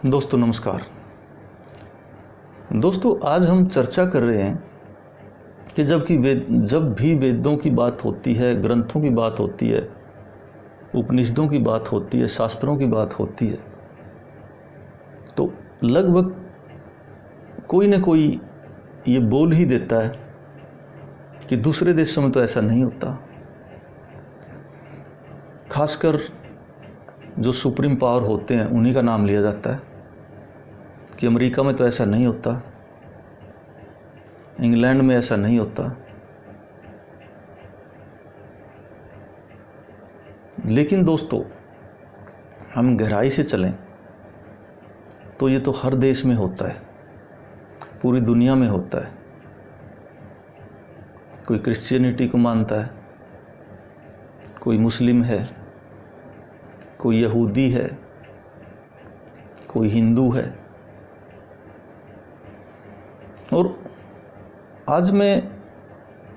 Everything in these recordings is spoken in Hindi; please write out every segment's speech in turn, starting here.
दोस्तों नमस्कार। दोस्तों आज हम चर्चा कर रहे हैं कि जब भी वेदों की बात होती है, ग्रंथों की बात होती है, उपनिषदों की बात होती है, शास्त्रों की बात होती है, तो लगभग कोई न कोई ये बोल ही देता है कि दूसरे देशों में तो ऐसा नहीं होता। खासकर जो सुप्रीम पावर होते हैं उन्हीं का नाम लिया जाता है कि अमेरिका में तो ऐसा नहीं होता, इंग्लैंड में ऐसा नहीं होता। लेकिन दोस्तों हम गहराई से चलें तो ये तो हर देश में होता है, पूरी दुनिया में होता है। कोई क्रिश्चियनिटी को मानता है, कोई मुस्लिम है, कोई यहूदी है, कोई हिंदू है। और आज मैं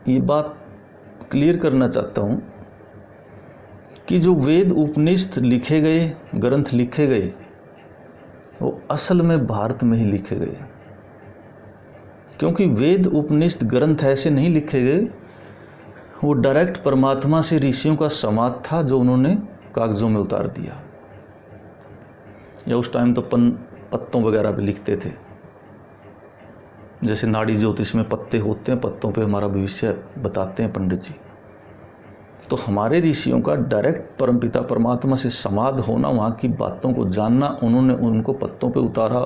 ये बात क्लियर करना चाहता हूँ कि जो वेद उपनिषद लिखे गए, ग्रंथ लिखे गए, वो असल में भारत में ही लिखे गए। क्योंकि वेद उपनिषद ग्रंथ ऐसे नहीं लिखे गए, वो डायरेक्ट परमात्मा से ऋषियों का संवाद था जो उन्होंने कागज़ों में उतार दिया। या उस टाइम तो पत्तों वगैरह पे लिखते थे, जैसे नाड़ी ज्योतिष में पत्ते होते हैं, पत्तों पे हमारा भविष्य बताते हैं पंडित जी। तो हमारे ऋषियों का डायरेक्ट परमपिता परमात्मा से संवाद होना, वहाँ की बातों को जानना, उन्होंने उनको पत्तों पे उतारा,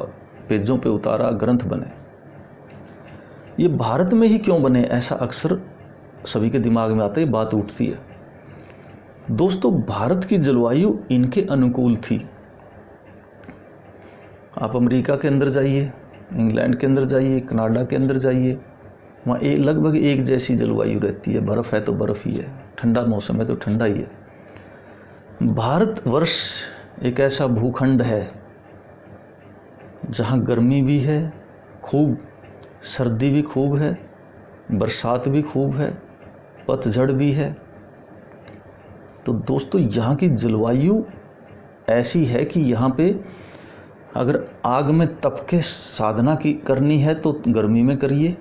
पेजों पे उतारा, ग्रंथ बने। ये भारत में ही क्यों बने, ऐसा अक्सर सभी के दिमाग में आता है, बात उठती है। दोस्तों भारत की जलवायु इनके अनुकूल थी। आप अमेरिका के अंदर जाइए, इंग्लैंड के अंदर जाइए, कनाडा के अंदर जाइए, वहाँ लगभग एक जैसी जलवायु रहती है। बर्फ़ है तो बर्फ़ ही है, ठंडा मौसम है तो ठंडा ही है। भारतवर्ष एक ऐसा भूखंड है जहाँ गर्मी भी है खूब, सर्दी भी खूब है, बरसात भी खूब है, पतझड़ भी है। तो दोस्तों यहाँ की जलवायु ऐसी है कि यहाँ पे अगर आग में तप के साधना करनी है तो गर्मी में करिए,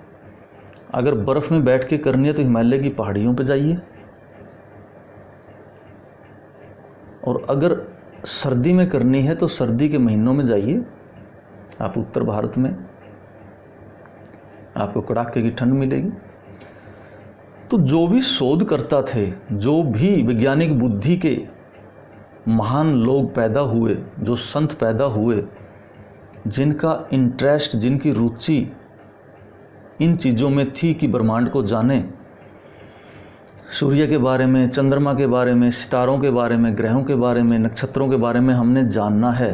अगर बर्फ़ में बैठ के करनी है तो हिमालय की पहाड़ियों पे जाइए, और अगर सर्दी में करनी है तो सर्दी के महीनों में जाइए। आप उत्तर भारत में आपको कड़ाके की ठंड मिलेगी। तो जो भी शोधकर्ता थे, जो भी वैज्ञानिक बुद्धि के महान लोग पैदा हुए, जो संत पैदा हुए, जिनका इंटरेस्ट, जिनकी रुचि इन चीज़ों में थी कि ब्रह्मांड को जाने, सूर्य के बारे में, चंद्रमा के बारे में, सितारों के बारे में, ग्रहों के बारे में, नक्षत्रों के बारे में हमने जानना है।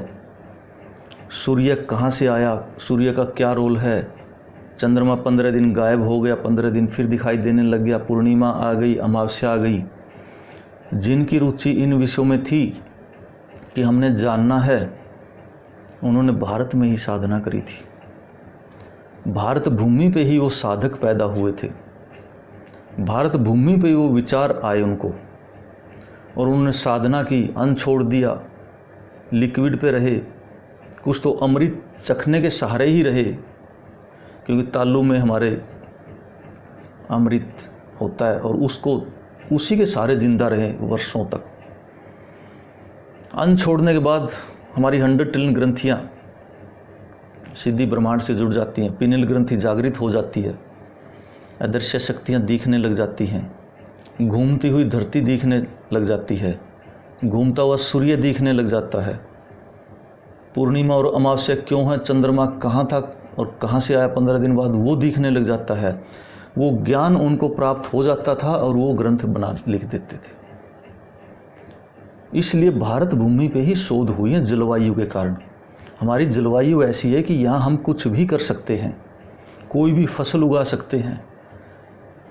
सूर्य कहाँ से आया, सूर्य का क्या रोल है, चंद्रमा 15 दिन गायब हो गया, 15 दिन फिर दिखाई देने लग गया, पूर्णिमा आ गई, अमावस्या आ गई। जिनकी रुचि इन विषयों में थी कि हमने जानना है, उन्होंने भारत में ही साधना करी थी। भारत भूमि पे ही वो साधक पैदा हुए थे, भारत भूमि पे वो विचार आए उनको, और उन्होंने साधना की, अन्न छोड़ दिया, लिक्विड पे रहे, कुछ तो अमृत चखने के सहारे ही रहे, क्योंकि तालू में हमारे अमृत होता है और उसी के सहारे जिंदा रहे वर्षों तक। अन्न छोड़ने के बाद हमारी 100 ट्रिलियन ग्रंथियाँ सीधी ब्रह्मांड से जुड़ जाती हैं, पिनेल ग्रंथि जागृत हो जाती है, अदृश्य शक्तियाँ दिखने लग जाती हैं, घूमती हुई धरती दिखने लग जाती है, घूमता हुआ सूर्य दिखने लग जाता है, पूर्णिमा और अमावस्या क्यों है, चंद्रमा कहाँ था और कहाँ से आया 15 दिन बाद, वो दिखने लग जाता है। वो ज्ञान उनको प्राप्त हो जाता था और वो ग्रंथ बना लिख देते थे। इसलिए भारत भूमि पे ही शोध हुई है जलवायु के कारण। हमारी जलवायु ऐसी है कि यहाँ हम कुछ भी कर सकते हैं, कोई भी फसल उगा सकते हैं।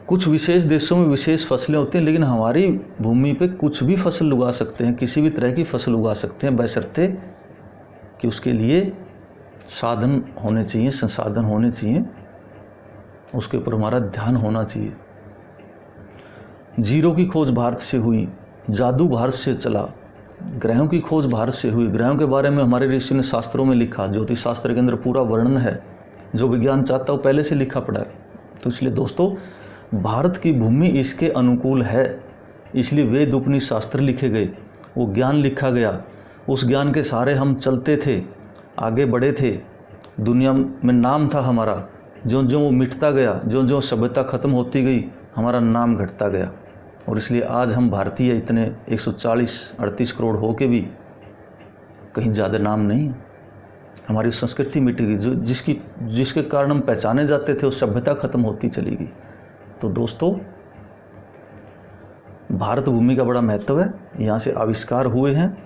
कुछ विशेष देशों में विशेष फसलें होती हैं, लेकिन हमारी भूमि पे कुछ भी फसल उगा सकते हैं, किसी भी तरह की फसल उगा सकते हैं, बशर्ते कि उसके लिए साधन होने चाहिए, संसाधन होने चाहिए, उसके ऊपर हमारा ध्यान होना चाहिए। जीरो की खोज भारत से हुई, जादू भारत से चला, ग्रहों की खोज भारत से हुई। ग्रहों के बारे में हमारे ऋषि ने शास्त्रों में लिखा, ज्योतिष शास्त्र के अंदर पूरा वर्णन है। जो विज्ञान चाहता है वो पहले से लिखा पड़ा है। तो इसलिए दोस्तों, भारत की भूमि इसके अनुकूल है, इसलिए वेद उपनिषद शास्त्र लिखे गए, वो ज्ञान लिखा गया। उस ज्ञान के सहारे हम चलते थे, आगे बढ़े थे, दुनिया में नाम था हमारा। जो जो वो मिटता गया, जो जो सभ्यता ख़त्म होती गई, हमारा नाम घटता गया। और इसलिए आज हम भारतीय इतने 140-38 करोड़ हो के भी कहीं ज़्यादा नाम नहीं है। हमारी संस्कृति मिट गई, जो जिसके कारण हम पहचाने जाते थे, उस सभ्यता ख़त्म होती चली गई। तो दोस्तों, भारत भूमि का बड़ा महत्व है। यहाँ से आविष्कार हुए हैं,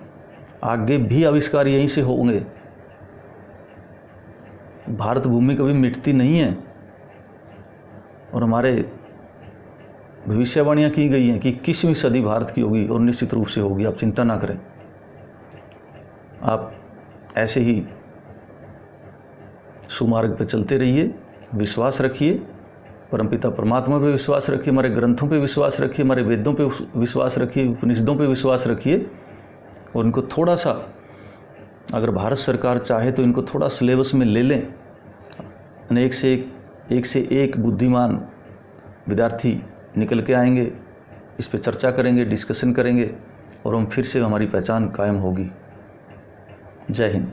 आगे भी आविष्कार यहीं से होंगे। भारत भूमि कभी मिटती नहीं है। और हमारे भविष्यवाणियाँ की गई हैं कि 21वीं सदी भारत की होगी और निश्चित रूप से होगी। आप चिंता ना करें, आप ऐसे ही सुमार्ग पे चलते रहिए, विश्वास रखिए, परमपिता परमात्मा पे विश्वास रखिए, हमारे ग्रंथों पे विश्वास रखिए, हमारे वेदों पे विश्वास रखिए, उपनिषदों पे विश्वास रखिए। और इनको थोड़ा सा, अगर भारत सरकार चाहे तो इनको थोड़ा सिलेबस में ले लें। एक से एक बुद्धिमान विद्यार्थी निकल के आएंगे, इस पे चर्चा करेंगे, डिस्कशन करेंगे, और हम फिर से हमारी पहचान कायम होगी। जय हिंद।